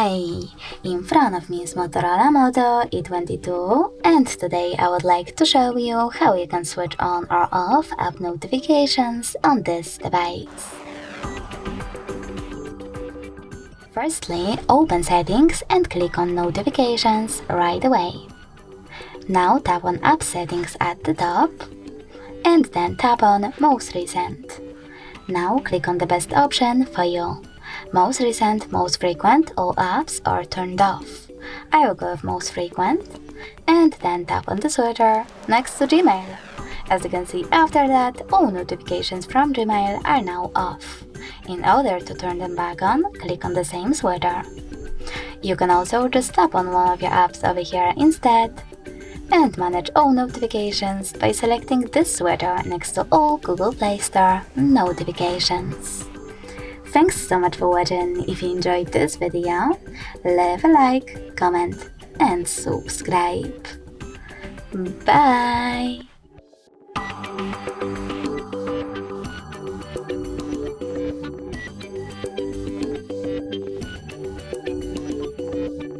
Hi! In front of me is Motorola Moto E22, and today I would like to show you how you can switch on or off app notifications on this device. Firstly, open Settings and click on Notifications right away. Now tap on App Settings at the top, and then tap on Most Recent. Now click on the best option for you. Most recent, most frequent, all apps are turned off. I will go with most frequent, and then tap on the switcher next to Gmail. As you can see, after that, all notifications from Gmail are now off. In order to turn them back on, click on the same switcher. You can also just tap on one of your apps over here instead, and manage all notifications by selecting this switcher next to all Google Play Store notifications. Thanks so much for watching. If you enjoyed this video, leave a like, comment and subscribe. Bye!